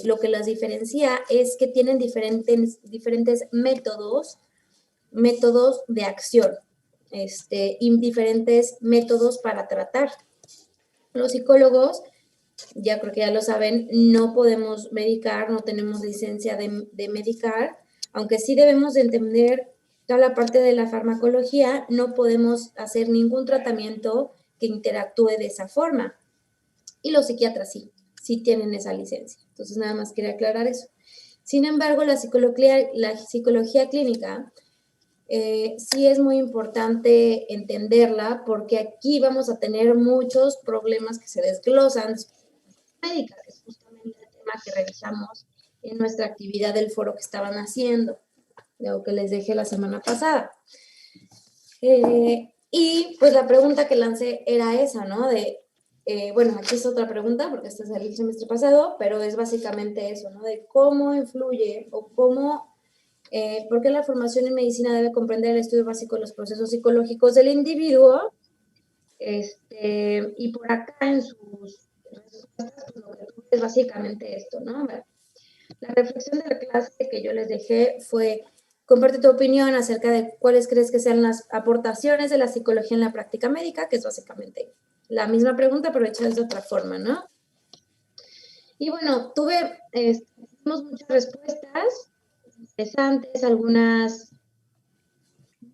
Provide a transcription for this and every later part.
lo que las diferencia es que tienen diferentes métodos de acción, y diferentes métodos para tratar. Los psicólogos, ya creo que ya lo saben, no podemos medicar, no tenemos licencia de medicar, aunque sí debemos de entender toda la parte de la farmacología, no podemos hacer ningún tratamiento que interactúe de esa forma. Y los psiquiatras sí tienen esa licencia. Entonces, nada más quería aclarar eso. Sin embargo, la psicología clínica sí es muy importante entenderla, porque aquí vamos a tener muchos problemas que se desglosan médicas, que es justamente el tema que revisamos en nuestra actividad del foro que estaban haciendo, lo que les dejé la semana pasada. Y pues la pregunta que lancé era esa, ¿no? Bueno, aquí es otra pregunta, porque esta es del semestre pasado, pero es básicamente eso, ¿no? De cómo influye o por qué la formación en medicina debe comprender el estudio básico de los procesos psicológicos del individuo. Y por acá en sus respuestas, pues lo que tuve es básicamente esto, ¿no? La reflexión de la clase que yo les dejé fue: comparte tu opinión acerca de cuáles crees que sean las aportaciones de la psicología en la práctica médica, que es básicamente la misma pregunta, pero hecha de otra forma, ¿no? Y bueno, tuvimos muchas respuestas interesantes, algunas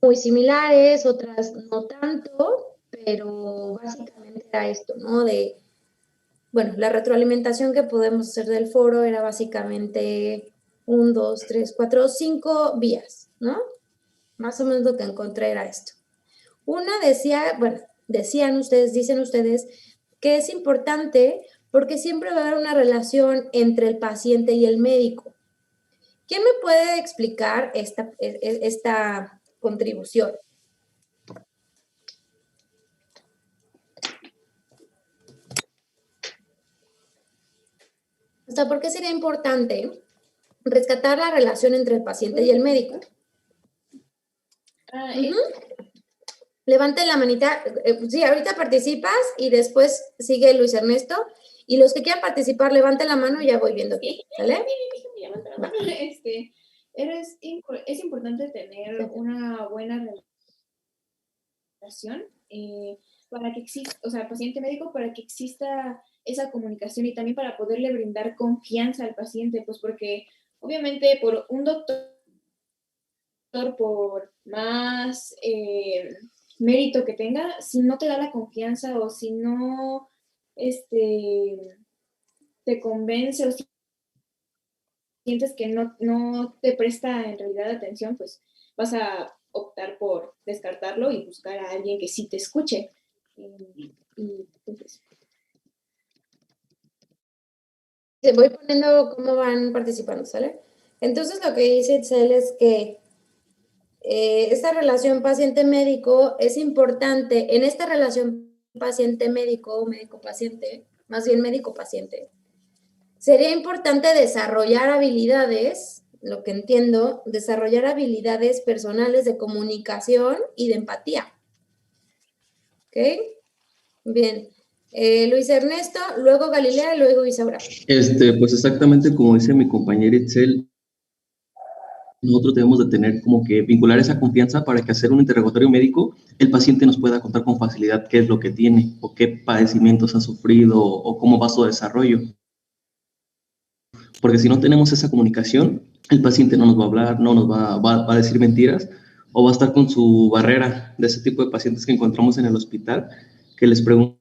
muy similares, otras no tanto, pero básicamente era esto, ¿no? Bueno, la retroalimentación que podemos hacer del foro era básicamente 1, 2, 3, 4, 5 vías, ¿no? Más o menos lo que encontré era esto. Una dicen ustedes que es importante porque siempre va a haber una relación entre el paciente y el médico. ¿Quién me puede explicar esta contribución? O sea, ¿por qué sería importante rescatar la relación entre el paciente y el médico? Levanten la manita. Sí, ahorita participas y después sigue Luis Ernesto. Y los que quieran participar, levanten la mano y ya voy viendo aquí, ¿sale? Es importante tener una buena relación para que exista, o sea, paciente-médico, para que exista esa comunicación y también para poderle brindar confianza al paciente, pues porque obviamente por un doctor, por más mérito que tenga, si no te da la confianza o si no te convence o si sientes que no te presta en realidad atención, pues vas a optar por descartarlo y buscar a alguien que sí te escuche. Entonces, te voy poniendo cómo van participando, ¿sale? Entonces lo que dice Itzel es que esta relación paciente-médico es importante. En esta relación paciente-médico o médico-paciente, más bien médico-paciente, sería importante desarrollar habilidades, lo que entiendo, desarrollar habilidades personales de comunicación y de empatía. ¿Ok? Bien. Luis Ernesto, luego Galilea y luego Isaura. Pues exactamente como dice mi compañera Itzel, nosotros debemos de tener como que vincular esa confianza para que hacer un interrogatorio médico, el paciente nos pueda contar con facilidad qué es lo que tiene o qué padecimientos ha sufrido o cómo va su desarrollo. Porque si no tenemos esa comunicación, el paciente no nos va a hablar, no nos va a decir mentiras o va a estar con su barrera de ese tipo de pacientes que encontramos en el hospital, que les preguntas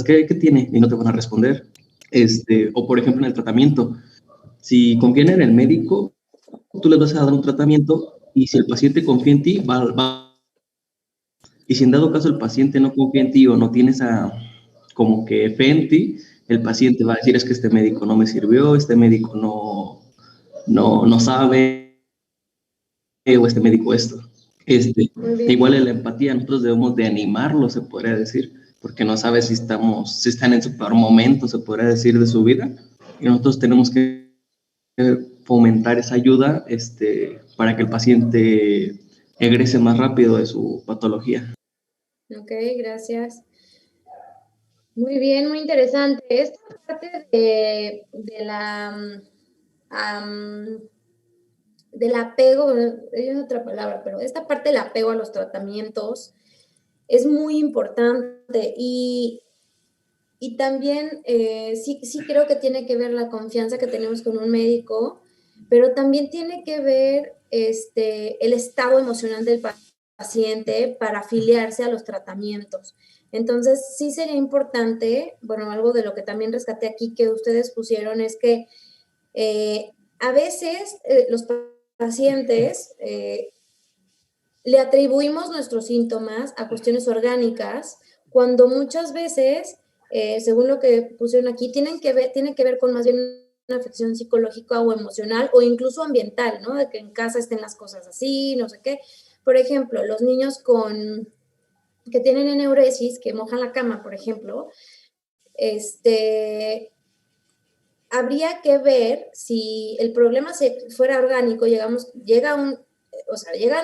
qué tiene y no te van a responder. O por ejemplo en el tratamiento, si confían en el médico, tú les vas a dar un tratamiento y si el paciente confía en ti, y si en dado caso el paciente no confía en ti o no tiene esa como que fe en ti, el paciente va a decir: es que este médico no me sirvió, este médico no sabe, o este médico esto. Igual en la empatía, nosotros debemos de animarlo, se podría decir, porque no sabe si están en su peor momento, se podría decir, de su vida, y nosotros tenemos que fomentar esa ayuda para que el paciente egrese más rápido de su patología. Ok, gracias. Muy bien, muy interesante. Esta parte de la am, del apego, es otra palabra, pero esta parte del apego a los tratamientos es muy importante y también sí creo que tiene que ver la confianza que tenemos con un médico, pero también tiene que ver el estado emocional del paciente para afiliarse a los tratamientos. Entonces, sí sería importante, bueno, algo de lo que también rescaté aquí que ustedes pusieron es que a veces los pacientes le atribuimos nuestros síntomas a cuestiones orgánicas, cuando muchas veces, según lo que pusieron aquí, tiene que ver con más bien una afección psicológica o emocional o incluso ambiental, ¿no? De que en casa estén las cosas así, no sé qué. Por ejemplo, los niños que tienen eneuresis, que mojan la cama, por ejemplo, habría que ver si el problema fuera orgánico, llegan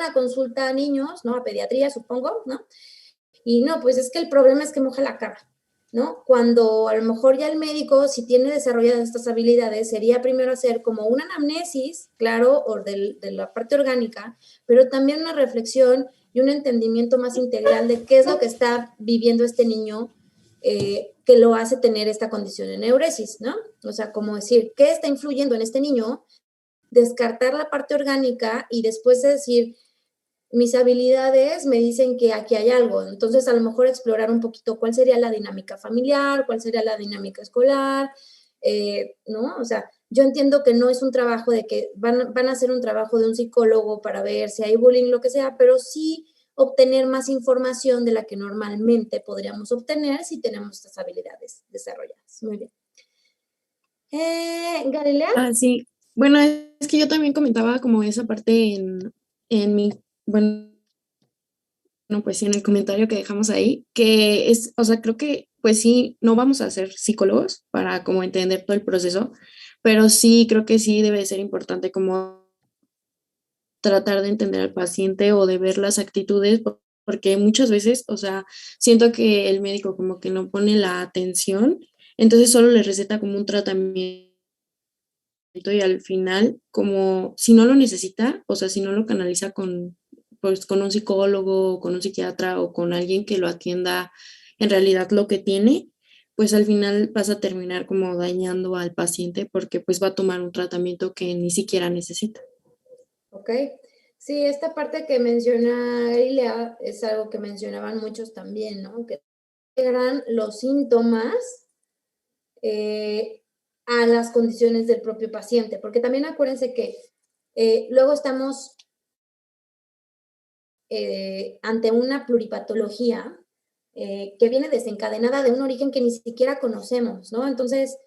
a consulta a niños, ¿no? A pediatría, supongo, ¿no? Y no, pues es que el problema es que moja la cara, ¿no? Cuando a lo mejor ya el médico, si tiene desarrolladas estas habilidades, sería primero hacer como una anamnesis, claro, o de la parte orgánica, pero también una reflexión y un entendimiento más integral de qué es lo que está viviendo este niño que lo hace tener esta condición de neuresis, ¿no? O sea, como decir, ¿qué está influyendo en este niño? Descartar la parte orgánica y después de decir, mis habilidades me dicen que aquí hay algo. Entonces, a lo mejor explorar un poquito cuál sería la dinámica familiar, cuál sería la dinámica escolar, ¿no? O sea, yo entiendo que no es un trabajo de que van a hacer un trabajo de un psicólogo para ver si hay bullying, lo que sea, pero sí obtener más información de la que normalmente podríamos obtener si tenemos estas habilidades desarrolladas. Muy bien. Galilea. Ah, sí. Bueno, es que yo también comentaba como esa parte en mi, bueno, pues sí, en el comentario que dejamos ahí, que es, o sea, creo que pues sí, no vamos a ser psicólogos para como entender todo el proceso, pero sí creo que sí debe ser importante como tratar de entender al paciente o de ver las actitudes, porque muchas veces, o sea, siento que el médico como que no pone la atención, entonces solo le receta como un tratamiento y al final, como si no lo necesita, o sea, si no lo canaliza con, pues, con un psicólogo, con un psiquiatra o con alguien que lo atienda en realidad lo que tiene, pues al final vas a terminar como dañando al paciente porque pues va a tomar un tratamiento que ni siquiera necesita. Ok. Sí, esta parte que menciona Galilea es algo que mencionaban muchos también, ¿no? Que integran los síntomas a las condiciones del propio paciente, porque también acuérdense que luego estamos ante una pluripatología que viene desencadenada de un origen que ni siquiera conocemos, ¿no? Entonces,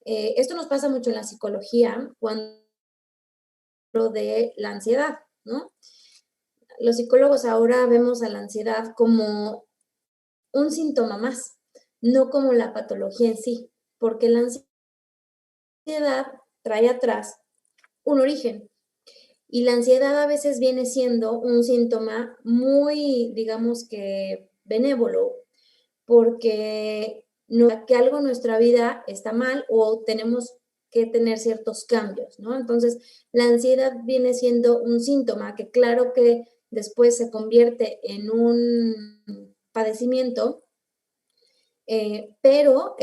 esto nos pasa mucho en la psicología cuando de la ansiedad, ¿no? Los psicólogos ahora vemos a la ansiedad como un síntoma más, no como la patología en sí, porque la ansiedad trae atrás un origen y la ansiedad a veces viene siendo un síntoma muy, digamos que benévolo, porque que algo en nuestra vida está mal o tenemos que tener ciertos cambios, ¿no? Entonces, la ansiedad viene siendo un síntoma que claro que después se convierte en un padecimiento, pero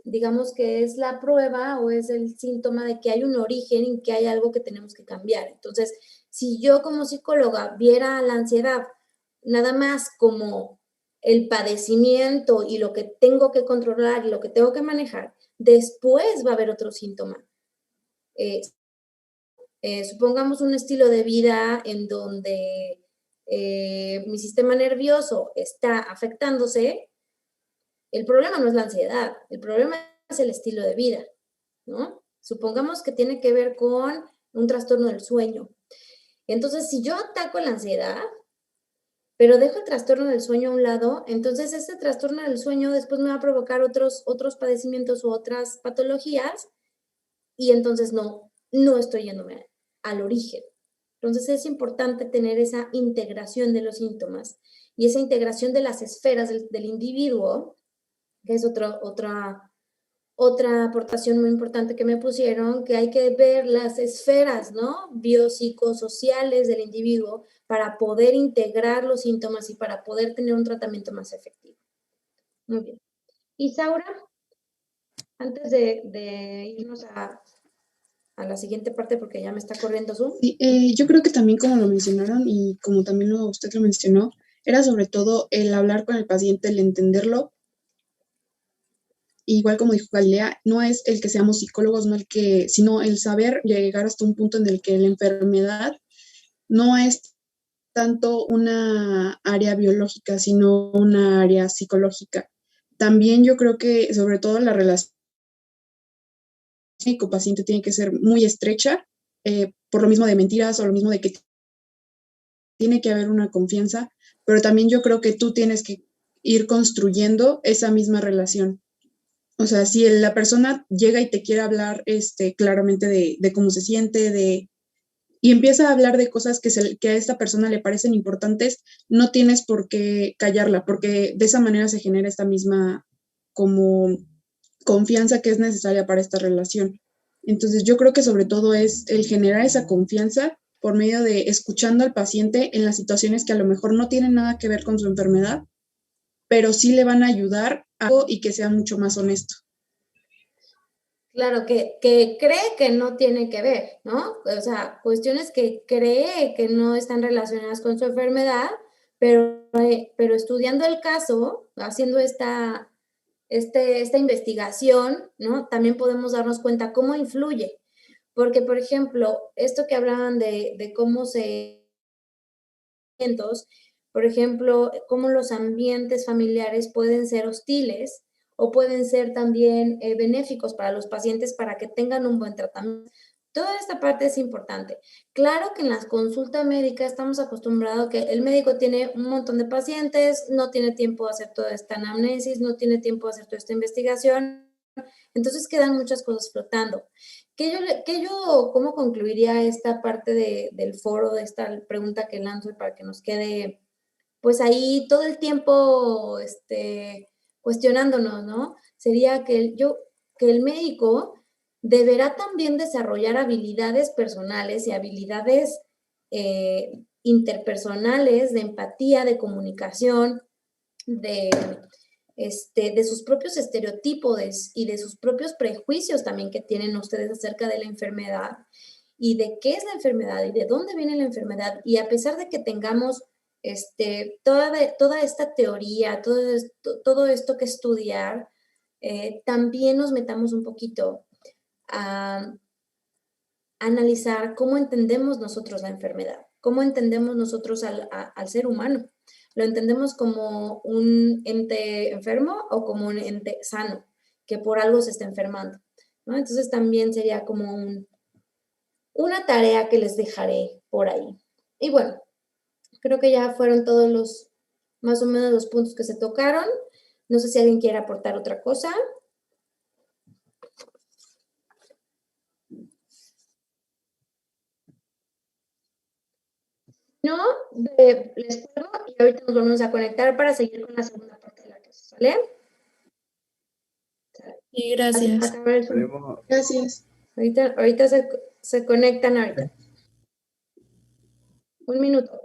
digamos que es la prueba o es el síntoma de que hay un origen y que hay algo que tenemos que cambiar. Entonces, si yo como psicóloga viera la ansiedad nada más como el padecimiento y lo que tengo que controlar y lo que tengo que manejar, después va a haber otro síntoma. Supongamos un estilo de vida en donde mi sistema nervioso está afectándose, el problema no es la ansiedad, el problema es el estilo de vida, ¿no? Supongamos que tiene que ver con un trastorno del sueño. Entonces, si yo ataco la ansiedad, pero dejo el trastorno del sueño a un lado, entonces ese trastorno del sueño después me va a provocar otros padecimientos u otras patologías y entonces no estoy yéndome al origen. Entonces es importante tener esa integración de los síntomas y esa integración de las esferas del individuo que es otra aportación muy importante que me pusieron, que hay que ver las esferas, ¿no? Biopsicosociales del individuo para poder integrar los síntomas y para poder tener un tratamiento más efectivo. Muy bien. Isaura, antes de irnos a la siguiente parte, porque ya me está corriendo Zoom. Sí, yo creo que también como lo mencionaron y como también usted lo mencionó, era sobre todo el hablar con el paciente, el entenderlo. Igual como dijo Galilea, no es el que seamos psicólogos, sino el saber llegar hasta un punto en el que la enfermedad no es tanto una área biológica, sino una área psicológica. También yo creo que sobre todo la relación médico-paciente tiene que ser muy estrecha, por lo mismo de mentiras o lo mismo de que tiene que haber una confianza, pero también yo creo que tú tienes que ir construyendo esa misma relación. O sea, si la persona llega y te quiere hablar claramente de cómo se siente, y empieza a hablar de cosas que a esta persona le parecen importantes, no tienes por qué callarla, porque de esa manera se genera esta misma como confianza que es necesaria para esta relación. Entonces, yo creo que sobre todo es el generar esa confianza por medio de escuchando al paciente en las situaciones que a lo mejor no tienen nada que ver con su enfermedad, pero sí le van a ayudar a algo y que sea mucho más honesto. Claro, que cree que no tiene que ver, ¿no? O sea, cuestiones que cree que no están relacionadas con su enfermedad, pero estudiando el caso, haciendo esta investigación, ¿no? También podemos darnos cuenta cómo influye. Porque, por ejemplo, esto que hablaban de cómo por ejemplo, cómo los ambientes familiares pueden ser hostiles o pueden ser también benéficos para los pacientes para que tengan un buen tratamiento. Toda esta parte es importante. Claro que en las consultas médicas estamos acostumbrados a que el médico tiene un montón de pacientes, no tiene tiempo de hacer toda esta anamnesis, no tiene tiempo de hacer toda esta investigación, entonces quedan muchas cosas flotando. ¿Cómo concluiría esta parte del foro, de esta pregunta que lanzo para que nos quede pues ahí todo el tiempo cuestionándonos, ¿no? Sería que el médico deberá también desarrollar habilidades personales y habilidades interpersonales, de empatía, de comunicación, de sus propios estereotipos y de sus propios prejuicios también que tienen ustedes acerca de la enfermedad y de qué es la enfermedad y de dónde viene la enfermedad. Y a pesar de que tengamos toda esta teoría, todo esto que estudiar, también nos metamos un poquito a analizar cómo entendemos nosotros la enfermedad, cómo entendemos nosotros al ser humano. ¿Lo entendemos como un ente enfermo o como un ente sano, que por algo se está enfermando, ¿no? Entonces también sería como una tarea que les dejaré por ahí. Y bueno, creo que ya fueron todos más o menos los puntos que se tocaron. No sé si alguien quiere aportar otra cosa. No, les cuelgo y ahorita nos volvemos a conectar para seguir con la segunda parte de la clase, ¿sale? Sí, gracias. Gracias. Ahorita se conectan ahorita. Un minuto.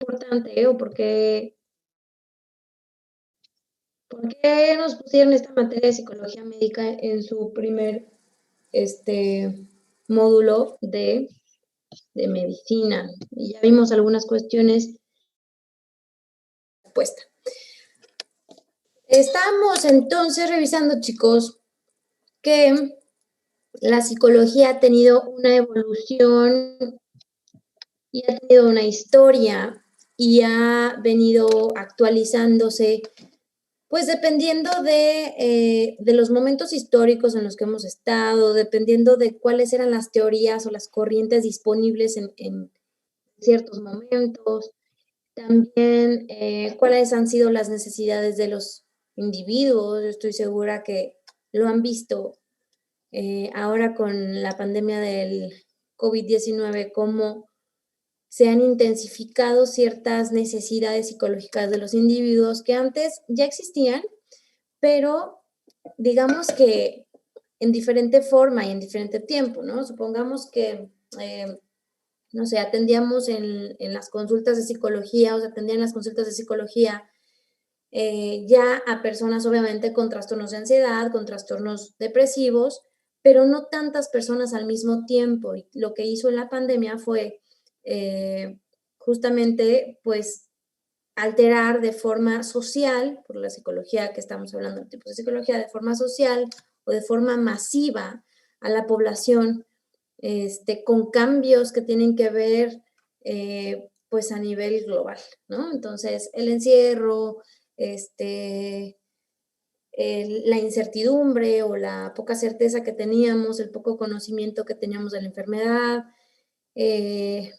Importante, ¿o por qué nos pusieron esta materia de psicología médica en su primer módulo de medicina? Y ya vimos algunas cuestiones. Respuesta. Estamos entonces revisando, chicos, que la psicología ha tenido una evolución y ha tenido una historia y ha venido actualizándose, pues dependiendo de los momentos históricos en los que hemos estado, dependiendo de cuáles eran las teorías o las corrientes disponibles en ciertos momentos. También cuáles han sido las necesidades de los individuos. Yo estoy segura que lo han visto ahora con la pandemia del COVID-19, cómo se han intensificado ciertas necesidades psicológicas de los individuos que antes ya existían, pero digamos que en diferente forma y en diferente tiempo, ¿no? Supongamos que, no sé, atendíamos en las consultas de psicología, o se atendían las consultas de psicología ya a personas obviamente con trastornos de ansiedad, con trastornos depresivos, pero no tantas personas al mismo tiempo. Y lo que hizo en la pandemia fue justamente, pues, alterar de forma social, por la psicología que estamos hablando, tipos de psicología, de forma social o de forma masiva a la población, con cambios que tienen que ver, pues, a nivel global, ¿no? Entonces, el encierro, la incertidumbre o la poca certeza que teníamos, el poco conocimiento que teníamos de la enfermedad, eh,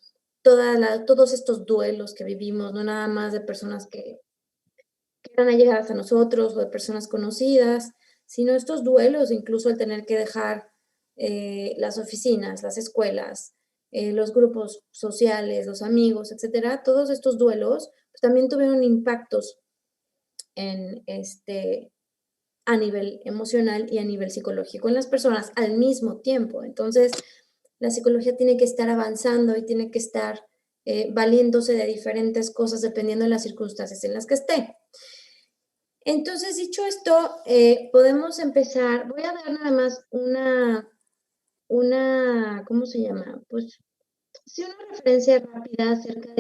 todos estos duelos que vivimos, no nada más de personas que eran allegadas a nosotros o de personas conocidas, sino estos duelos, incluso el tener que dejar las oficinas, las escuelas, los grupos sociales, los amigos, etcétera, todos estos duelos pues, también tuvieron impactos en a nivel emocional y a nivel psicológico en las personas al mismo tiempo. Entonces, la psicología tiene que estar avanzando y tiene que estar valiéndose de diferentes cosas dependiendo de las circunstancias en las que esté. Entonces, dicho esto, podemos empezar. Voy a dar nada más ¿cómo se llama? Pues sí, una referencia rápida acerca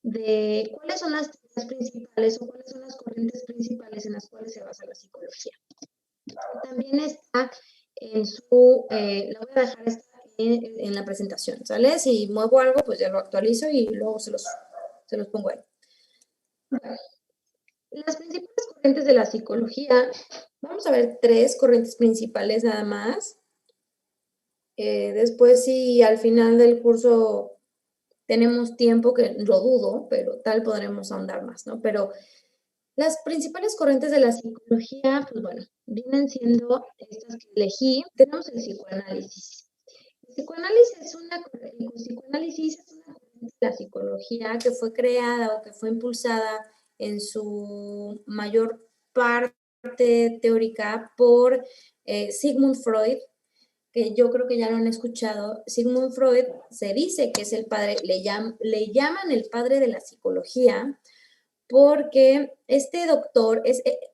de cuáles son las teorías principales o cuáles son las corrientes principales en las cuales se basa la psicología. También está en la voy a dejar en la presentación, ¿sale? Si muevo algo, pues ya lo actualizo y luego se los pongo ahí. Bueno, las principales corrientes de la psicología, vamos a ver 3 corrientes principales nada más. Después, si al final del curso tenemos tiempo, que lo dudo, pero tal podremos ahondar más, ¿no? Pero las principales corrientes de la psicología, pues bueno, vienen siendo estas que elegí. Tenemos el psicoanálisis. El psicoanálisis es una corriente de la psicología que fue creada o que fue impulsada en su mayor parte teórica por Sigmund Freud, que yo creo que ya lo han escuchado. Sigmund Freud se dice que es el padre, le llaman el padre de la psicología, porque este doctor,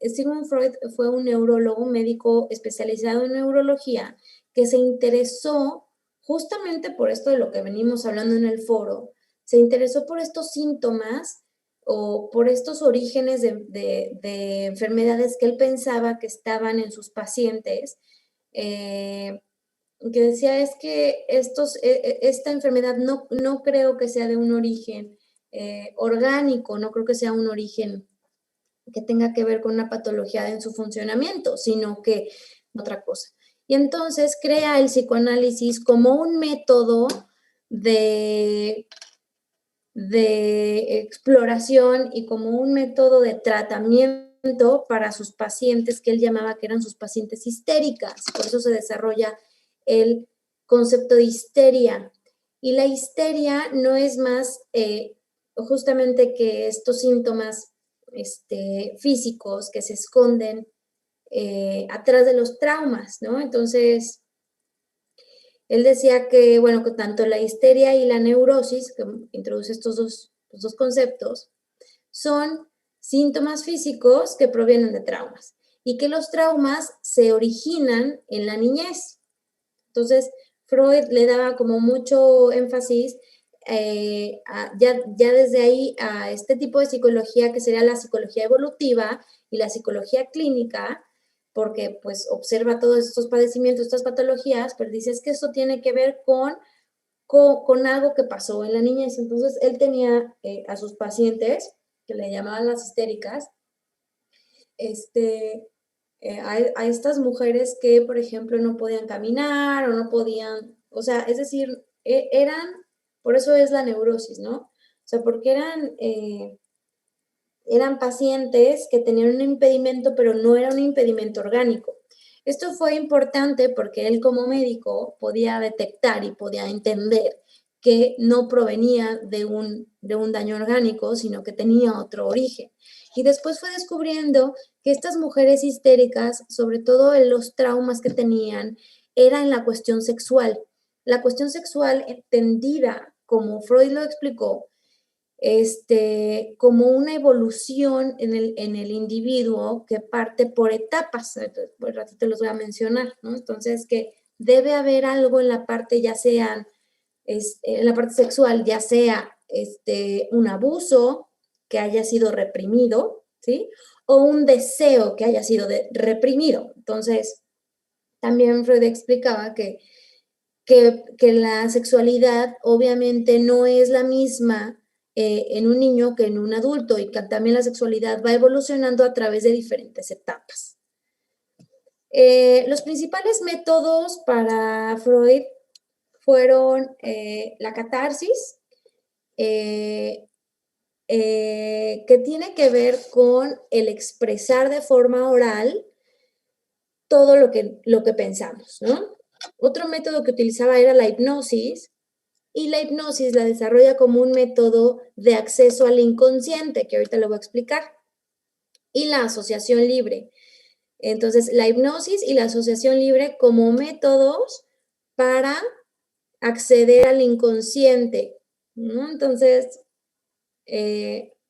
Sigmund Freud fue un neurólogo, un médico especializado en neurología, que se interesó justamente por esto de lo que venimos hablando en el foro, se interesó por estos síntomas o por estos orígenes de enfermedades que él pensaba que estaban en sus pacientes, que decía es que esta enfermedad no creo que sea de un origen orgánico, no creo que sea un origen que tenga que ver con una patología en su funcionamiento, sino que otra cosa. Y entonces crea el psicoanálisis como un método de exploración y como un método de tratamiento para sus pacientes que él llamaba que eran sus pacientes histéricas. Por eso se desarrolla el concepto de histeria. Y la histeria no es más justamente que estos síntomas físicos que se esconden atrás de los traumas, ¿no? Entonces, él decía que, bueno, que tanto la histeria y la neurosis, que introduce estos dos conceptos, son síntomas físicos que provienen de traumas y que los traumas se originan en la niñez. Entonces, Freud le daba como mucho énfasis ya desde ahí a este tipo de psicología que sería la psicología evolutiva y la psicología clínica, porque pues observa todos estos padecimientos, estas patologías, pero dice es que eso tiene que ver con algo que pasó en la niñez. Entonces, él tenía a sus pacientes, que le llamaban las histéricas, a estas mujeres que, por ejemplo, no podían caminar o no podían, o sea, es decir, eran Por eso es la neurosis, ¿no? O sea, porque eran pacientes que tenían un impedimento, pero no era un impedimento orgánico. Esto fue importante porque él como médico podía detectar y podía entender que no provenía de un daño orgánico, sino que tenía otro origen. Y después fue descubriendo que estas mujeres histéricas, sobre todo en los traumas que tenían, era en la cuestión sexual. La cuestión sexual entendida, como Freud lo explicó, como una evolución en el individuo que parte por etapas. Entonces, por ratito los voy a mencionar, ¿no? Entonces, que debe haber algo en la parte, ya sea, en la parte sexual, ya sea un abuso que haya sido reprimido, ¿sí? O un deseo que haya sido reprimido. Entonces, también Freud explicaba que la sexualidad obviamente no es la misma en un niño que en un adulto y que también la sexualidad va evolucionando a través de diferentes etapas. Los principales métodos para Freud fueron la catarsis, que tiene que ver con el expresar de forma oral todo lo que pensamos, ¿no? Otro método que utilizaba era la hipnosis, y la hipnosis la desarrolla como un método de acceso al inconsciente, que ahorita lo voy a explicar, y la asociación libre. Entonces, la hipnosis y la asociación libre como métodos para acceder al inconsciente, ¿no? Entonces,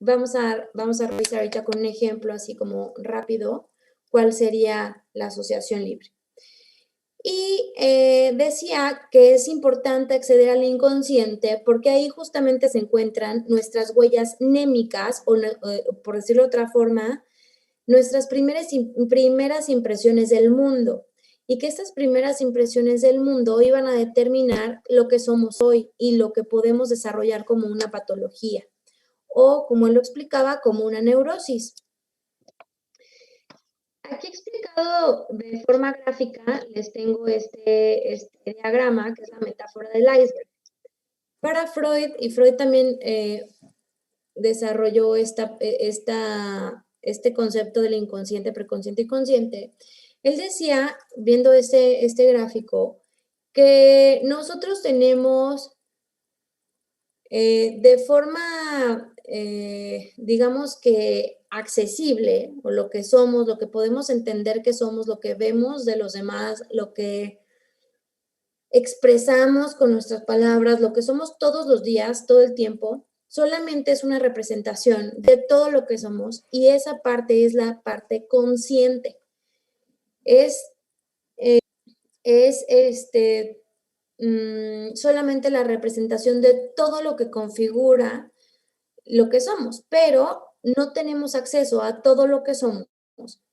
vamos a revisar ahorita con un ejemplo así como rápido cuál sería la asociación libre. Y decía que es importante acceder al inconsciente porque ahí justamente se encuentran nuestras huellas némicas, o por decirlo de otra forma, nuestras primeras impresiones del mundo. Y que estas primeras impresiones del mundo iban a determinar lo que somos hoy y lo que podemos desarrollar como una patología. O, como él lo explicaba, como una neurosis. Aquí explicado de forma gráfica, les tengo este diagrama, que es la metáfora del iceberg. Para Freud, y Freud también desarrolló este concepto del inconsciente, preconsciente y consciente, él decía, viendo este gráfico, que nosotros tenemos de forma, digamos que accesible, o lo que somos, lo que podemos entender que somos, lo que vemos de los demás, lo que expresamos con nuestras palabras, lo que somos todos los días, todo el tiempo, solamente es una representación de todo lo que somos, y esa parte es la parte consciente. Solamente la representación de todo lo que configura lo que somos, pero no tenemos acceso a todo lo que somos,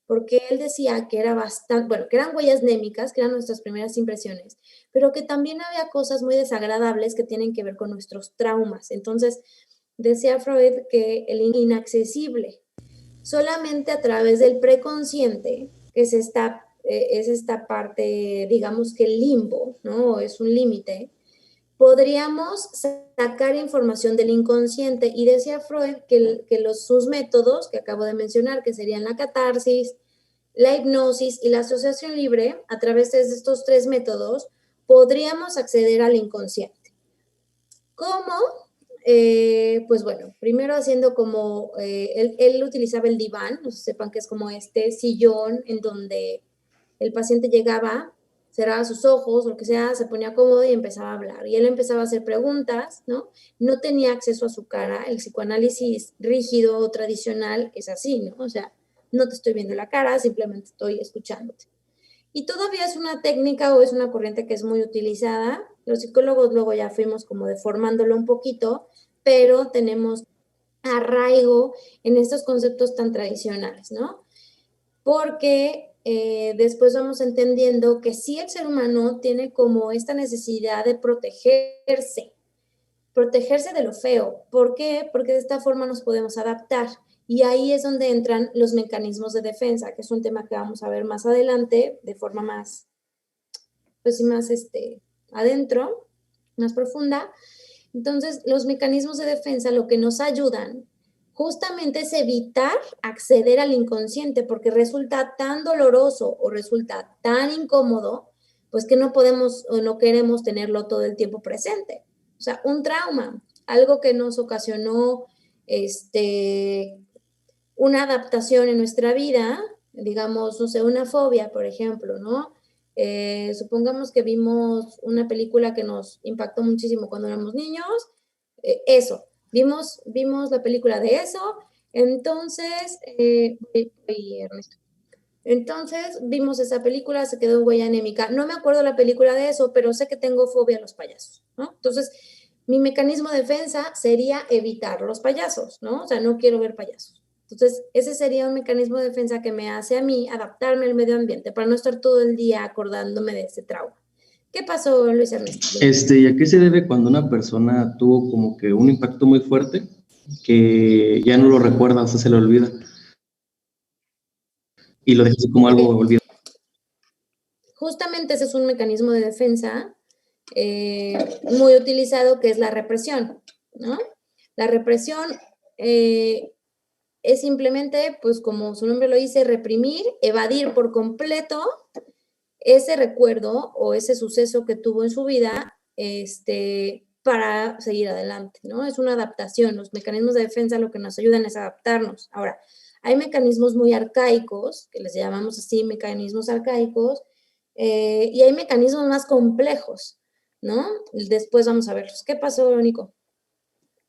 porque él decía que era bastante, bueno, que eran huellas némicas, que eran nuestras primeras impresiones, pero que también había cosas muy desagradables que tienen que ver con nuestros traumas. Entonces, decía Freud que el inaccesible, solamente a través del preconsciente, que es esta parte, digamos que el limbo, ¿no? Es un límite, podríamos sacar información del inconsciente. Y decía Freud que sus métodos que acabo de mencionar, que serían la catarsis, la hipnosis y la asociación libre, a través de estos tres métodos, podríamos acceder al inconsciente. ¿Cómo? Pues bueno, primero haciendo como, él utilizaba el diván, no sé si sepan que es como este sillón en donde el paciente llegaba, cerraba sus ojos, lo que sea, se ponía cómodo y empezaba a hablar. Y él empezaba a hacer preguntas, ¿no? No tenía acceso a su cara. El psicoanálisis rígido o tradicional es así, ¿no? O sea, no te estoy viendo la cara, simplemente estoy escuchándote. Y todavía es una técnica o es una corriente que es muy utilizada. Los psicólogos luego ya fuimos como deformándolo un poquito, pero tenemos arraigo en estos conceptos tan tradicionales, ¿no? Porque después vamos entendiendo que sí, el ser humano tiene como esta necesidad de protegerse de lo feo. ¿Por qué? Porque de esta forma nos podemos adaptar. Y ahí es donde entran los mecanismos de defensa, que es un tema que vamos a ver más adelante, de forma más, pues más adentro, más profunda. Entonces, los mecanismos de defensa lo que nos ayudan justamente es evitar acceder al inconsciente porque resulta tan doloroso o resulta tan incómodo, pues que no podemos o no queremos tenerlo todo el tiempo presente. O sea, un trauma, algo que nos ocasionó una adaptación en nuestra vida, digamos, no sé, una fobia, por ejemplo, ¿no? Supongamos que vimos una película que nos impactó muchísimo cuando éramos niños, eso, vimos la película de eso, entonces, Ernesto, entonces vimos esa película, se quedó huella anémica. No me acuerdo la película de eso, pero sé que tengo fobia a los payasos, ¿no? Entonces, mi mecanismo de defensa sería evitar los payasos, ¿no? O sea, no quiero ver payasos. Entonces, ese sería un mecanismo de defensa que me hace a mí adaptarme al medio ambiente para no estar todo el día acordándome de ese trauma. ¿Qué pasó, Luis Ernesto? ¿Y a qué se debe cuando una persona tuvo como que un impacto muy fuerte que ya no lo recuerda, o sea, se le olvida? Y lo deja así como algo olvidado. Justamente ese es un mecanismo de defensa muy utilizado, que es la represión, ¿no? La represión es simplemente, pues como su nombre lo dice, reprimir, evadir por completo ese recuerdo o ese suceso que tuvo en su vida, para seguir adelante, ¿no? Es una adaptación. Los mecanismos de defensa lo que nos ayudan es adaptarnos. Ahora, hay mecanismos muy arcaicos, que les llamamos así, mecanismos arcaicos, y hay mecanismos más complejos, ¿no? Después vamos a verlos. ¿Qué pasó, Nico?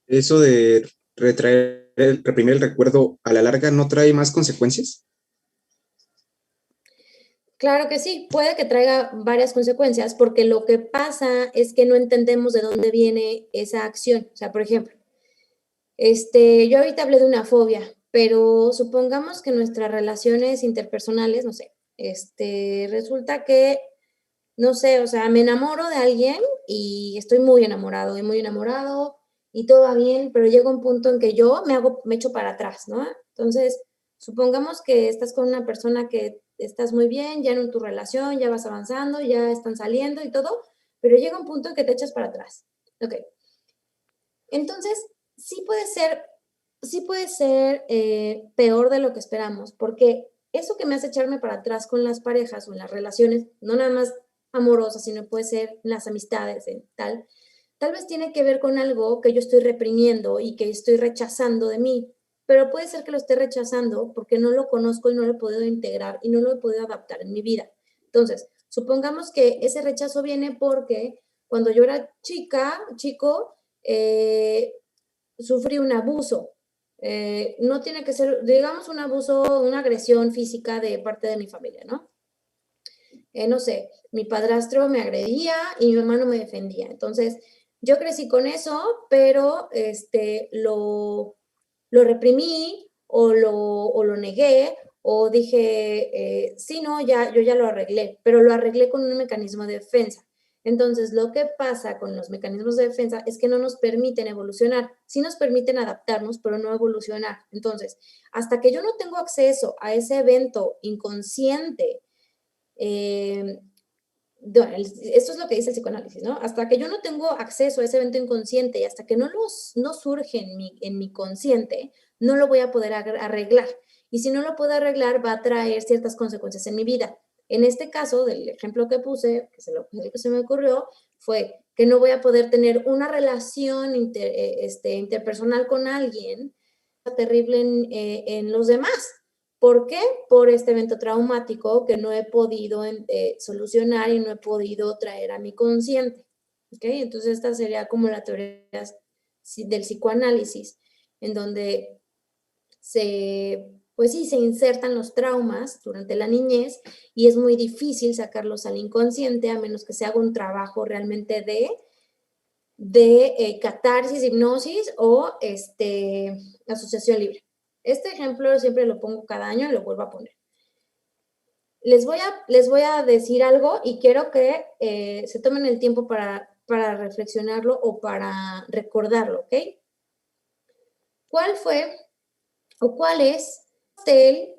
Eso de reprimir el recuerdo a la larga no trae más consecuencias. Claro que sí, puede que traiga varias consecuencias, porque lo que pasa es que no entendemos de dónde viene esa acción. O sea, por ejemplo, yo ahorita hablé de una fobia, pero supongamos que nuestras relaciones interpersonales, no sé, resulta que, no sé, o sea, me enamoro de alguien y estoy muy enamorado y todo va bien, pero llega un punto en que yo me echo para atrás, ¿no? Entonces, supongamos que estás con una persona que estás muy bien, ya en tu relación, ya vas avanzando, ya están saliendo y todo, pero llega un punto en que te echas para atrás. Ok. Entonces, sí puede ser peor de lo que esperamos, porque eso que me hace echarme para atrás con las parejas o en las relaciones, no nada más amorosas, sino puede ser en las amistades, tal vez tiene que ver con algo que yo estoy reprimiendo y que estoy rechazando de mí, pero puede ser que lo esté rechazando porque no lo conozco y no lo he podido integrar y no lo he podido adaptar en mi vida. Entonces, supongamos que ese rechazo viene porque cuando yo era chico, sufrí un abuso. No tiene que ser, digamos, un abuso, una agresión física de parte de mi familia, ¿no? No sé, mi padrastro me agredía y mi mamá no me defendía. Entonces, yo crecí con eso, pero lo reprimí o lo negué o dije, sí, no, yo ya lo arreglé, pero lo arreglé con un mecanismo de defensa. Entonces, lo que pasa con los mecanismos de defensa es que no nos permiten evolucionar, sí nos permiten adaptarnos, pero no evolucionar. Entonces, hasta que yo no tengo acceso a ese evento inconsciente, esto es lo que dice el psicoanálisis, ¿no? Hasta que yo no tengo acceso a ese evento inconsciente y hasta que no surge en mi consciente, no lo voy a poder arreglar. Y si no lo puedo arreglar, va a traer ciertas consecuencias en mi vida. En este caso, del ejemplo que puse, que se me ocurrió, fue que no voy a poder tener una relación interpersonal con alguien terrible en los demás. ¿Por qué? Por este evento traumático que no he podido solucionar y no he podido traer a mi consciente. ¿Ok? Entonces esta sería como la teoría del psicoanálisis, en donde pues sí, se insertan los traumas durante la niñez y es muy difícil sacarlos al inconsciente a menos que se haga un trabajo realmente de catarsis, hipnosis o asociación libre. Este ejemplo siempre lo pongo cada año y lo vuelvo a poner. Les voy a decir algo y quiero que se tomen el tiempo para reflexionarlo o para recordarlo, ¿ok? ¿Cuál fue o cuál es el pastel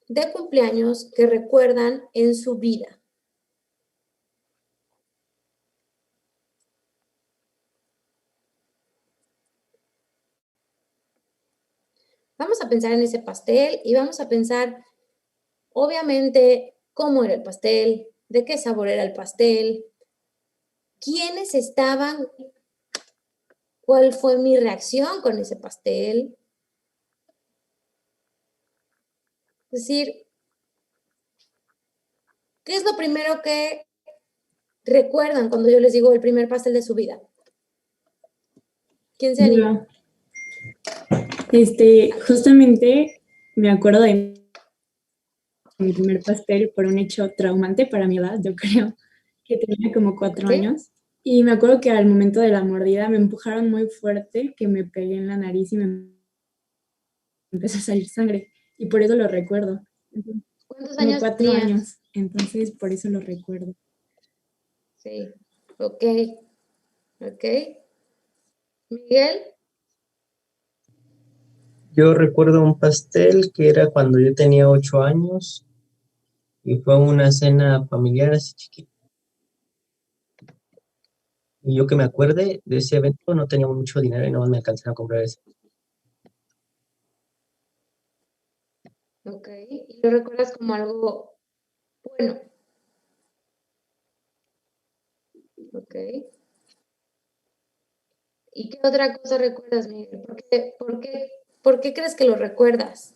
de cumpleaños que recuerdan en su vida? Vamos a pensar en ese pastel y vamos a pensar, obviamente, cómo era el pastel, de qué sabor era el pastel, quiénes estaban, cuál fue mi reacción con ese pastel. Es decir, ¿qué es lo primero que recuerdan cuando yo les digo el primer pastel de su vida? ¿Quién se anima? Justamente me acuerdo de mi primer pastel por un hecho traumante para mi edad, yo creo que tenía como 4 ¿Sí? años. Y me acuerdo que al momento de la mordida me empujaron muy fuerte, que me pegué en la nariz y me empezó a salir sangre. Y por eso lo recuerdo. Entonces, ¿Cuántos como años 4 tenías? años. Entonces, por eso lo recuerdo. Sí, ok, ok. Miguel, Yo recuerdo un pastel que era cuando yo tenía 8 años y fue una cena familiar así chiquita. Y yo que me acuerde de ese evento no teníamos mucho dinero y no me alcanzaron a comprar eso. ok. ¿Y lo recuerdas como algo bueno? Ok. ¿Y qué otra cosa recuerdas, Miguel? ¿Por qué crees que lo recuerdas?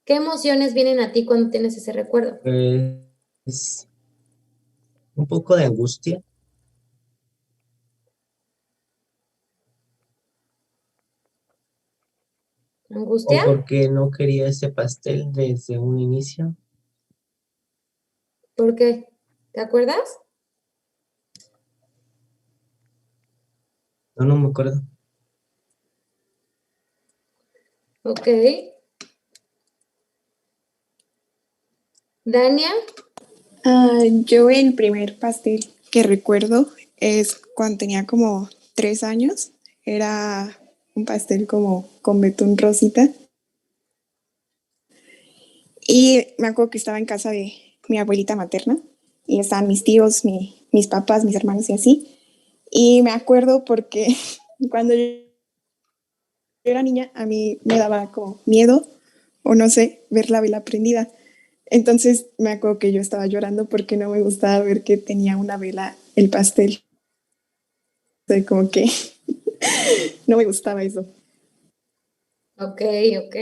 ¿Qué emociones vienen a ti cuando tienes ese recuerdo? Pues un poco de angustia o ¿Angustia? porque no quería ese pastel desde un inicio. ¿Por qué? ¿Te acuerdas? No me acuerdo. Ok. Dania, Yo el primer pastel que recuerdo es cuando tenía como 3 años. Era un pastel como con betún rosita. Y me acuerdo que estaba en casa de mi abuelita materna y estaban mis tíos, mis papás, mis hermanos y así. Y me acuerdo porque cuando yo era niña a mí me daba como miedo o no sé, ver la vela prendida. Entonces me acuerdo que yo estaba llorando porque no me gustaba ver que tenía una vela el pastel. O sea, como que no me gustaba eso. ok, ok.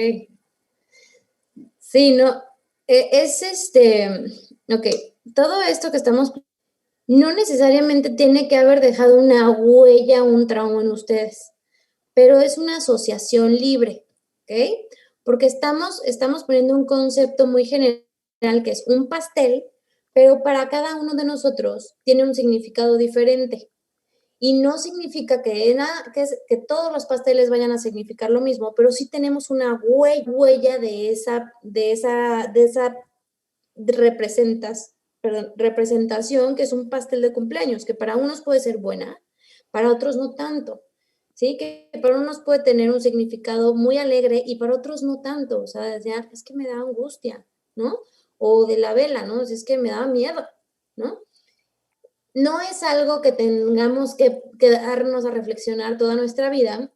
Sí, no, ok, todo esto que estamos, no necesariamente tiene que haber dejado una huella, un trauma en ustedes, pero es una asociación libre, ¿ok? Porque estamos poniendo un concepto muy general que es un pastel, pero para cada uno de nosotros tiene un significado diferente. Y no significa que todos los pasteles vayan a significar lo mismo, pero sí tenemos una huella de esa representación que es un pastel de cumpleaños, que para unos puede ser buena, para otros no tanto. ¿Sí? Que para unos puede tener un significado muy alegre y para otros no tanto. O sea, decía, es que me da angustia, ¿no? O de la vela, ¿no? Es que me da miedo, ¿no? No es algo que tengamos que quedarnos a reflexionar toda nuestra vida,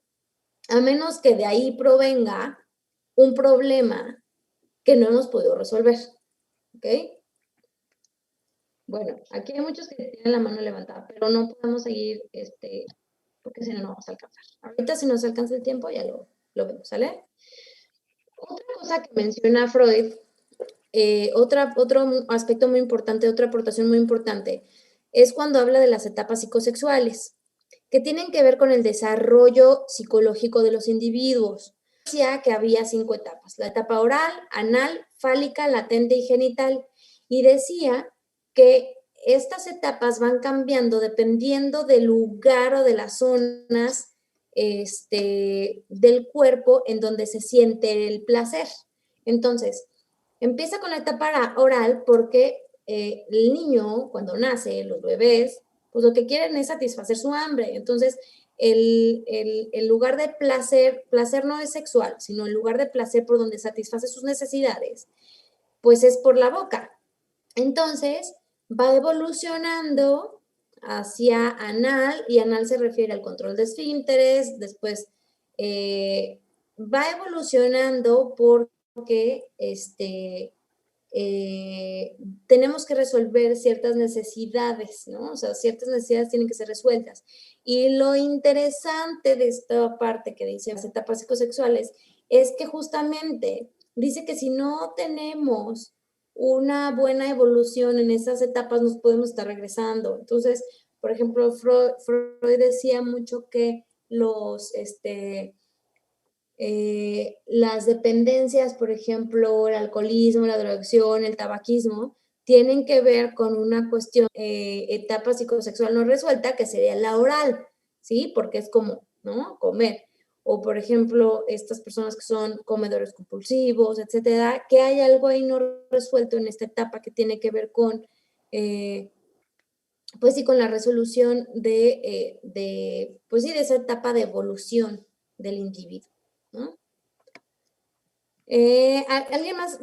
a menos que de ahí provenga un problema que no hemos podido resolver. ¿Ok? Bueno, aquí hay muchos que tienen la mano levantada, pero no podemos seguir, porque si no, no vamos a alcanzar. Ahorita si nos alcanza el tiempo, ya lo vemos, ¿sale? Otra cosa que menciona Freud, otro aspecto muy importante, otra aportación muy importante, es cuando habla de las etapas psicosexuales, que tienen que ver con el desarrollo psicológico de los individuos. Decía que había 5 etapas, la etapa oral, anal, fálica, latente y genital, y decía que estas etapas van cambiando dependiendo del lugar o de las zonas del cuerpo en donde se siente el placer. Entonces, empieza con la etapa oral porque el niño, cuando nace, los bebés, pues lo que quieren es satisfacer su hambre. Entonces, el lugar de placer no es sexual, sino el lugar de placer por donde satisface sus necesidades, pues es por la boca. Entonces, va evolucionando hacia anal, y anal se refiere al control de esfínteres, después va evolucionando porque tenemos que resolver ciertas necesidades, ¿no? O sea, ciertas necesidades tienen que ser resueltas. Y lo interesante de esta parte que dice las etapas psicosexuales es que justamente dice que si no tenemos una buena evolución en esas etapas, nos podemos estar regresando. Entonces, por ejemplo, Freud decía mucho que las dependencias, por ejemplo, el alcoholismo, la drogadicción, el tabaquismo, tienen que ver con una cuestión, etapa psicosexual no resuelta, que sería la oral, ¿sí? Porque es como, ¿no? Comer. O, por ejemplo, estas personas que son comedores compulsivos, etcétera, que hay algo ahí no resuelto en esta etapa que tiene que ver con, pues sí, con la resolución pues sí, de esa etapa de evolución del individuo, ¿no? ¿Alguien más?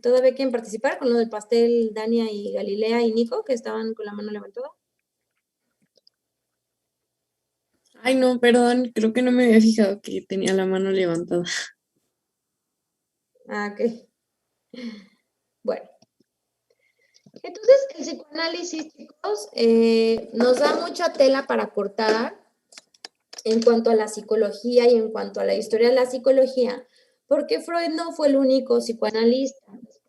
¿Todavía quieren participar con lo del pastel, Dania y Galilea y Nico, que estaban con la mano levantada? Ay, no, perdón, creo que no me había fijado que tenía la mano levantada. Ah, ok. Bueno. Entonces, el psicoanálisis, chicos, nos da mucha tela para cortar en cuanto a la psicología y en cuanto a la historia de la psicología, porque Freud no fue el único psicoanalista.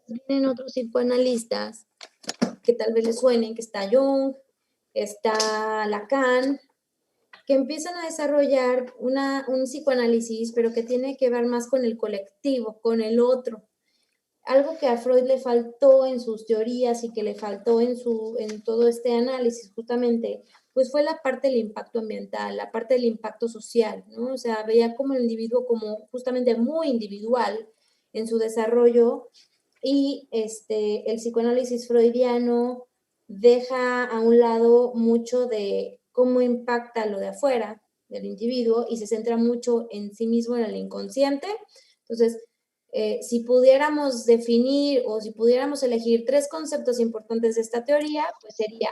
Vienen otros psicoanalistas que tal vez les suenen, que está Jung, está Lacan, que empiezan a desarrollar un psicoanálisis, pero que tiene que ver más con el colectivo, con el otro. Algo que a Freud le faltó en sus teorías y que le faltó en todo este análisis justamente, pues fue la parte del impacto ambiental, la parte del impacto social, ¿no? O sea, veía como el individuo como justamente muy individual en su desarrollo y el psicoanálisis freudiano deja a un lado mucho de cómo impacta lo de afuera del individuo y se centra mucho en sí mismo, en el inconsciente. Entonces, si pudiéramos definir o si pudiéramos elegir 3 conceptos importantes de esta teoría, pues sería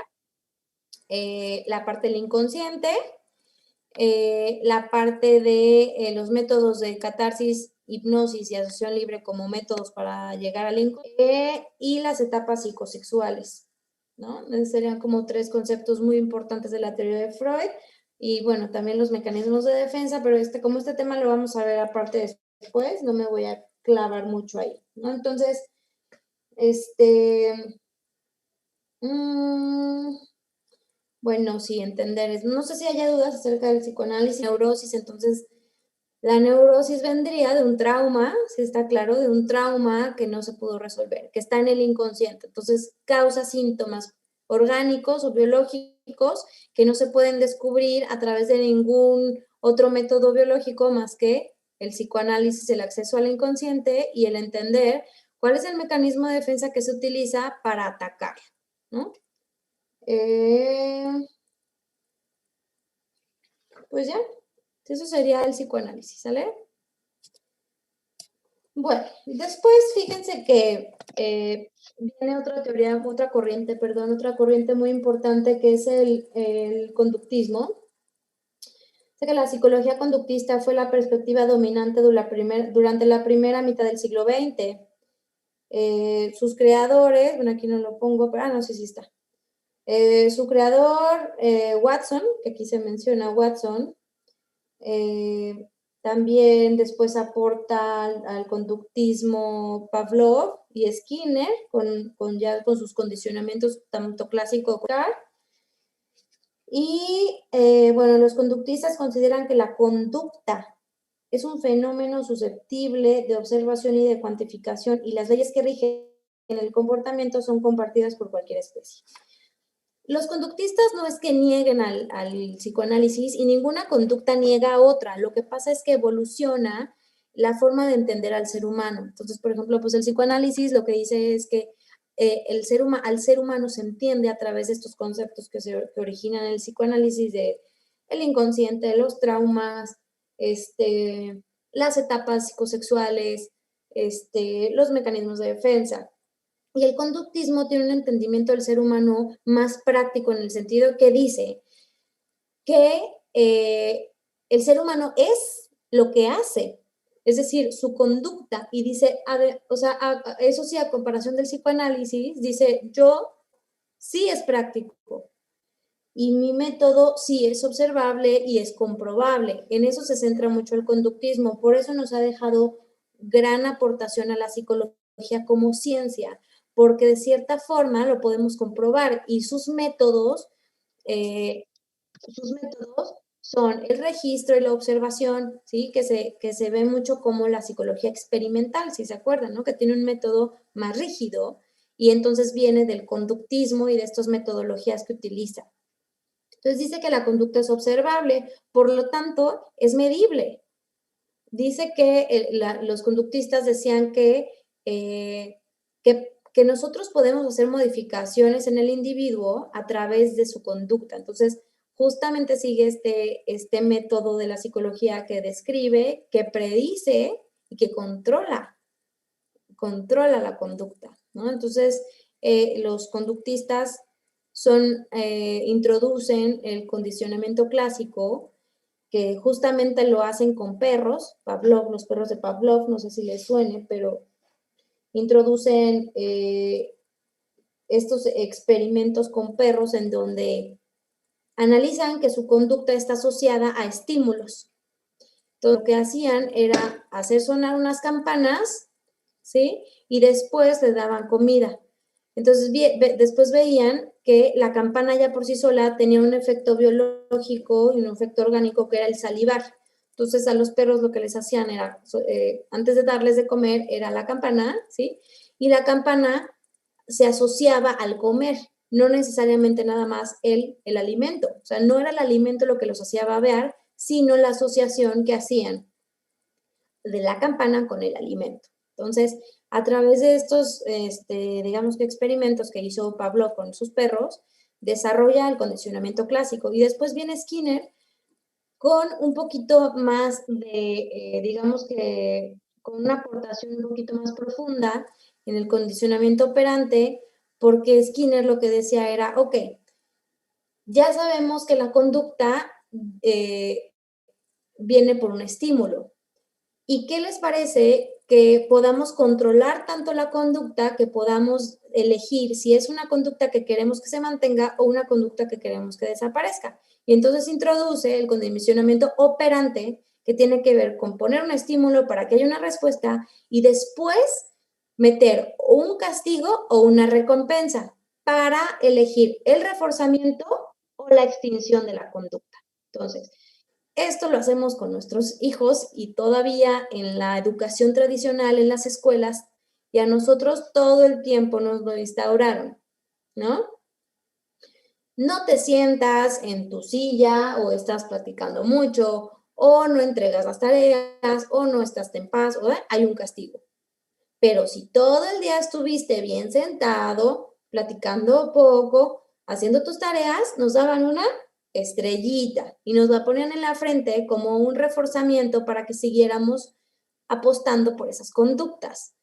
la parte del inconsciente, la parte de los métodos de catarsis, hipnosis y asociación libre como métodos para llegar al inconsciente, y las etapas psicosexuales, ¿no? Esos serían como 3 conceptos muy importantes de la teoría de Freud. Y bueno, también los mecanismos de defensa, pero como este tema lo vamos a ver aparte después, no me voy a clavar mucho ahí, ¿no? Entonces, bueno, sí, entender. No sé si haya dudas acerca del psicoanálisis, neurosis, entonces la neurosis vendría de un trauma, si está claro, de un trauma que no se pudo resolver, que está en el inconsciente. Entonces causa síntomas orgánicos o biológicos que no se pueden descubrir a través de ningún otro método biológico más que el psicoanálisis, el acceso al inconsciente y el entender cuál es el mecanismo de defensa que se utiliza para atacar, ¿no? Pues ya, eso sería el psicoanálisis, ¿sale? Bueno, después fíjense que viene otra teoría, otra corriente muy importante que es el conductismo. Sé que la psicología conductista fue la perspectiva dominante durante la primera mitad del siglo XX. Sus creadores, bueno, aquí no lo pongo, pero no sé si está. Su creador, Watson, que aquí se menciona Watson, también después aporta al conductismo Pavlov y Skinner, con sus condicionamientos tanto clásico como y bueno, los conductistas consideran que la conducta es un fenómeno susceptible de observación y de cuantificación, y las leyes que rigen el comportamiento son compartidas por cualquier especie. Los conductistas no es que nieguen al psicoanálisis y ninguna conducta niega a otra. Lo que pasa es que evoluciona la forma de entender al ser humano. Entonces, por ejemplo, pues el psicoanálisis lo que dice es que al ser humano se entiende a través de estos conceptos que originan el psicoanálisis de el inconsciente, los traumas, las etapas psicosexuales, los mecanismos de defensa. Y el conductismo tiene un entendimiento del ser humano más práctico en el sentido que dice que el ser humano es lo que hace, es decir, su conducta, y dice, eso sí, a comparación del psicoanálisis, dice, yo sí es práctico y mi método sí es observable y es comprobable. En eso se centra mucho el conductismo, por eso nos ha dejado gran aportación a la psicología como ciencia, porque de cierta forma lo podemos comprobar y sus métodos son el registro y la observación, ¿sí? Que se ve mucho como la psicología experimental, si se acuerdan, ¿no? Que tiene un método más rígido y entonces viene del conductismo y de estas metodologías que utiliza. Entonces dice que la conducta es observable, por lo tanto, es medible. Dice que los conductistas decían que nosotros podemos hacer modificaciones en el individuo a través de su conducta. Entonces, justamente sigue este método de la psicología que describe, que predice y que controla la conducta, ¿no? Entonces, los conductistas introducen el condicionamiento clásico, que justamente lo hacen con perros, Pavlov, los perros de Pavlov, no sé si les suene, pero introducen estos experimentos con perros en donde analizan que su conducta está asociada a estímulos. Entonces, lo que hacían era hacer sonar unas campanas, ¿sí? Y después les daban comida. Entonces, después veían que la campana ya por sí sola tenía un efecto biológico y un efecto orgánico que era el salivar. Entonces, a los perros lo que les hacían era, antes de darles de comer, era la campana, ¿sí? Y la campana se asociaba al comer, no necesariamente nada más el alimento. O sea, no era el alimento lo que los hacía babear, sino la asociación que hacían de la campana con el alimento. Entonces, a través de estos, digamos que experimentos que hizo Pavlov con sus perros, desarrolla el condicionamiento clásico. Y después viene Skinner con un poquito más de, digamos que con una aportación un poquito más profunda en el condicionamiento operante, porque Skinner lo que decía era, ok, ya sabemos que la conducta viene por un estímulo. ¿Y qué les parece que podamos controlar tanto la conducta que podamos elegir si es una conducta que queremos que se mantenga o una conducta que queremos que desaparezca? Y entonces introduce el condicionamiento operante, que tiene que ver con poner un estímulo para que haya una respuesta y después meter un castigo o una recompensa para elegir el reforzamiento o la extinción de la conducta. Entonces, esto lo hacemos con nuestros hijos y todavía en la educación tradicional, en las escuelas, y a nosotros todo el tiempo nos lo instauraron, ¿no? No te sientas en tu silla o estás platicando mucho o no entregas las tareas o no estás en paz, o hay un castigo. Pero si todo el día estuviste bien sentado, platicando poco, haciendo tus tareas, nos daban una estrellita y nos la ponían en la frente como un reforzamiento para que siguiéramos apostando por esas conductas.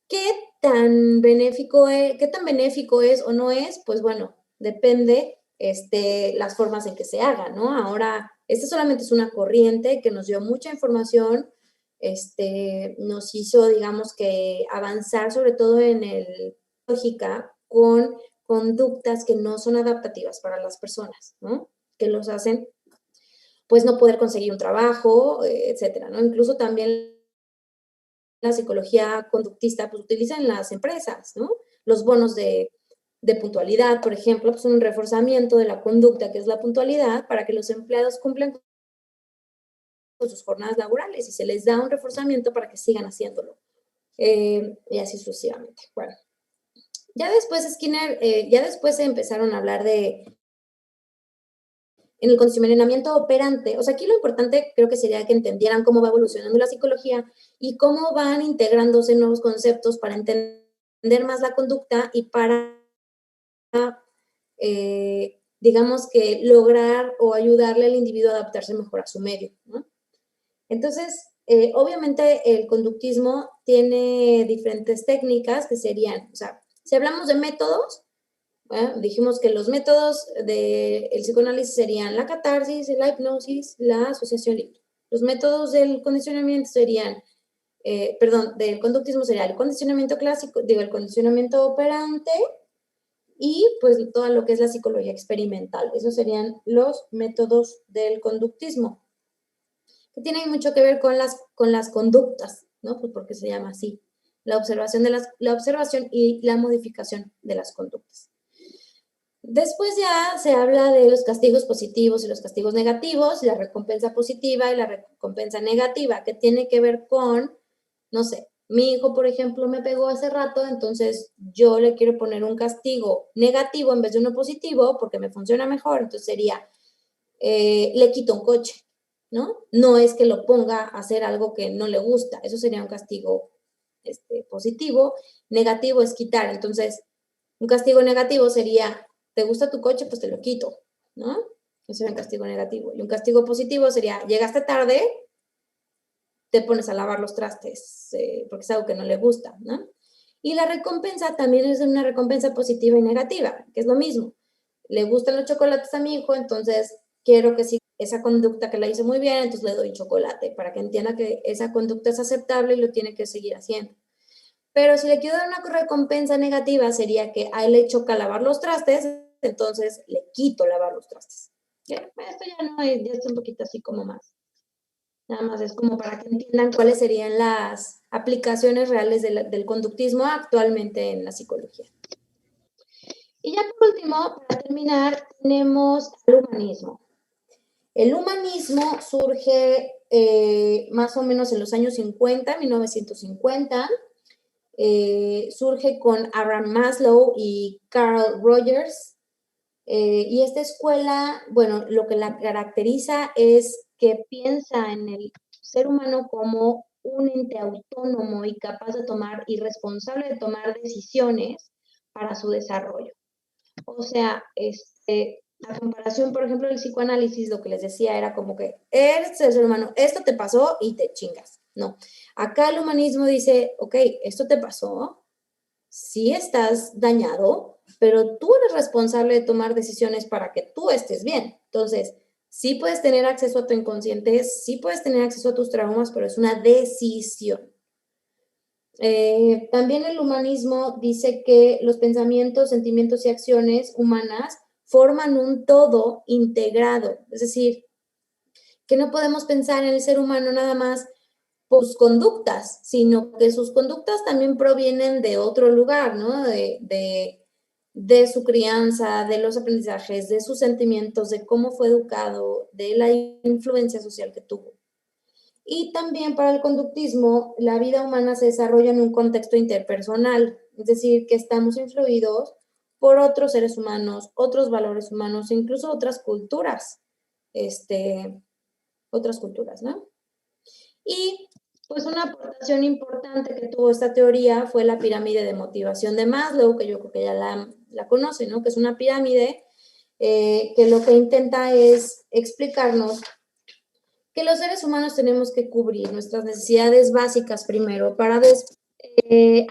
¿Qué tan benéfico es o no es? Pues bueno, depende las formas en que se haga, ¿no? Ahora, solamente es una corriente que nos dio mucha información, nos hizo, digamos que avanzar sobre todo en lógica con conductas que no son adaptativas para las personas, ¿no? Que los hacen, pues, no poder conseguir un trabajo, etcétera, ¿no? Incluso también la psicología conductista, pues, utiliza en las empresas, ¿no? Los bonos de puntualidad, por ejemplo, pues, un reforzamiento de la conducta, que es la puntualidad, para que los empleados cumplan con sus jornadas laborales y se les da un reforzamiento para que sigan haciéndolo. Y así sucesivamente. Bueno, ya después Skinner, ya después se empezaron a hablar en el condicionamiento operante. O sea, aquí lo importante creo que sería que entendieran cómo va evolucionando la psicología y cómo van integrándose nuevos conceptos para entender más la conducta y para, digamos que lograr o ayudarle al individuo a adaptarse mejor a su medio, ¿no? Entonces, obviamente el conductismo tiene diferentes técnicas que serían, o sea, si hablamos de métodos, Bueno, dijimos que los métodos del psicoanálisis serían la catarsis, la hipnosis, la asociación libre. Los métodos del condicionamiento serían, del conductismo sería el condicionamiento clásico, el condicionamiento operante y pues todo lo que es la psicología experimental. Esos serían los métodos del conductismo, que tienen mucho que ver con las conductas, ¿no? Pues porque se llama así, la observación y la modificación de las conductas. Después ya se habla de los castigos positivos y los castigos negativos, la recompensa positiva y la recompensa negativa, que tiene que ver con, no sé, mi hijo, por ejemplo, me pegó hace rato, entonces yo le quiero poner un castigo negativo en vez de uno positivo porque me funciona mejor, entonces sería, le quito un coche, ¿no? No es que lo ponga a hacer algo que no le gusta, eso sería un castigo positivo. Negativo es quitar, entonces un castigo negativo sería, ¿te gusta tu coche? Pues te lo quito, ¿no? Eso sería un castigo negativo. Y un castigo positivo sería, llegaste tarde, te pones a lavar los trastes, porque es algo que no le gusta, ¿no? Y la recompensa también es una recompensa positiva y negativa, que es lo mismo. Le gustan los chocolates a mi hijo, entonces quiero que siga esa conducta que la hizo muy bien, entonces le doy chocolate para que entienda que esa conducta es aceptable y lo tiene que seguir haciendo. Pero si le quiero dar una recompensa negativa, sería que a él le choca lavar los trastes, entonces le quito lavar los trastes. ¿Ya? Esto ya no es, ya es un poquito así como más. Nada más es como para que entiendan cuáles serían las aplicaciones reales del conductismo actualmente en la psicología. Y ya por último, para terminar, tenemos el humanismo. El humanismo surge más o menos en los años 50, 1950. Surge con Abraham Maslow y Carl Rogers. Y esta escuela, bueno, lo que la caracteriza es que piensa en el ser humano como un ente autónomo y capaz de tomar y responsable de tomar decisiones para su desarrollo. O sea, a comparación, por ejemplo, del psicoanálisis, lo que les decía era como que eres el ser humano, esto te pasó y te chingas. No, acá el humanismo dice, ok, esto te pasó, sí estás dañado, pero tú eres responsable de tomar decisiones para que tú estés bien. Entonces, sí puedes tener acceso a tu inconsciente, sí puedes tener acceso a tus traumas, pero es una decisión. También el humanismo dice que los pensamientos, sentimientos y acciones humanas forman un todo integrado, es decir, que no podemos pensar en el ser humano nada más por sus conductas, sino que sus conductas también provienen de otro lugar, ¿no? De su crianza, de los aprendizajes, de sus sentimientos, de cómo fue educado, de la influencia social que tuvo. Y también para el conductismo, la vida humana se desarrolla en un contexto interpersonal, es decir, que estamos influidos por otros seres humanos, otros valores humanos, incluso otras culturas, ¿no? Y pues una aportación importante que tuvo esta teoría fue la pirámide de motivación de Maslow, que yo creo que ya la conocen, ¿no? Que es una pirámide que lo que intenta es explicarnos que los seres humanos tenemos que cubrir nuestras necesidades básicas primero para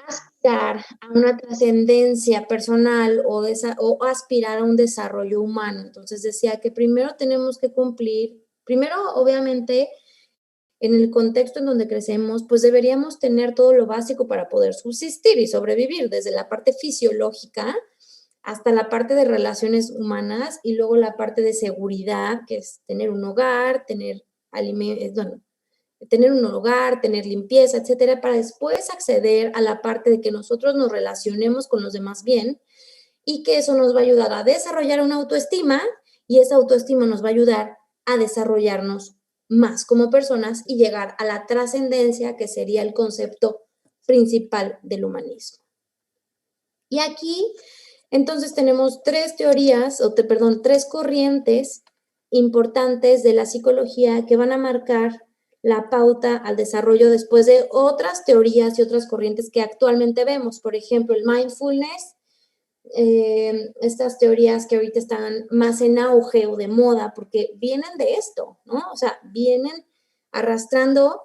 aspirar a una trascendencia personal o aspirar a un desarrollo humano. Entonces decía que primero tenemos que cumplir, primero obviamente en el contexto en donde crecemos, pues deberíamos tener todo lo básico para poder subsistir y sobrevivir, desde la parte fisiológica hasta la parte de relaciones humanas y luego la parte de seguridad, que es tener un hogar, tener un hogar, tener limpieza, etcétera, para después acceder a la parte de que nosotros nos relacionemos con los demás bien y que eso nos va a ayudar a desarrollar una autoestima y esa autoestima nos va a ayudar a desarrollarnos más como personas y llegar a la trascendencia, que sería el concepto principal del humanismo. Y aquí, entonces, tenemos tres corrientes importantes de la psicología que van a marcar la pauta al desarrollo después de otras teorías y otras corrientes que actualmente vemos. Por ejemplo, el mindfulness, estas teorías que ahorita están más en auge o de moda porque vienen de esto, ¿no? O sea, vienen arrastrándose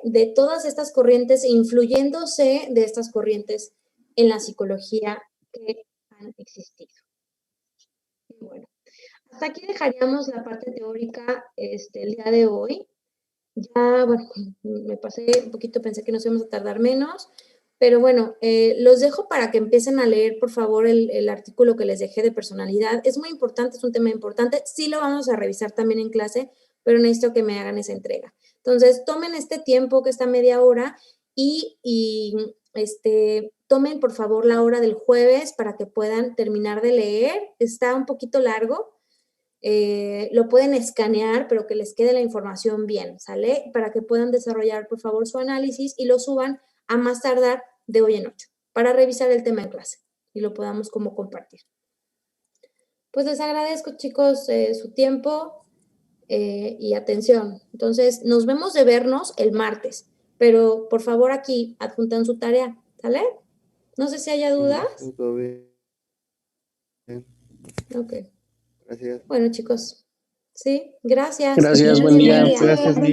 de todas estas corrientes e influyéndose de estas corrientes en la psicología que han existido. Y bueno, hasta aquí dejaríamos la parte teórica el día de hoy. Ya, bueno, me pasé un poquito, pensé que nos íbamos a tardar menos, pero bueno, los dejo para que empiecen a leer, por favor, el artículo que les dejé de personalidad. Es muy importante, es un tema importante. Sí lo vamos a revisar también en clase, pero necesito que me hagan esa entrega. Entonces, tomen este tiempo, que está media hora, y tomen, por favor, la hora del jueves para que puedan terminar de leer. Está un poquito largo. Lo pueden escanear, pero que les quede la información bien, ¿sale? Para que puedan desarrollar, por favor, su análisis y lo suban a más tardar de hoy en 8 para revisar el tema en clase y lo podamos como compartir. Pues les agradezco, chicos, su tiempo y atención. Entonces, nos vemos de vernos el martes, pero por favor aquí adjuntan su tarea, ¿sale? No sé si haya dudas. Todo bien. Ok. Gracias. Bueno, chicos, sí, gracias. Gracias, buen día. Gracias.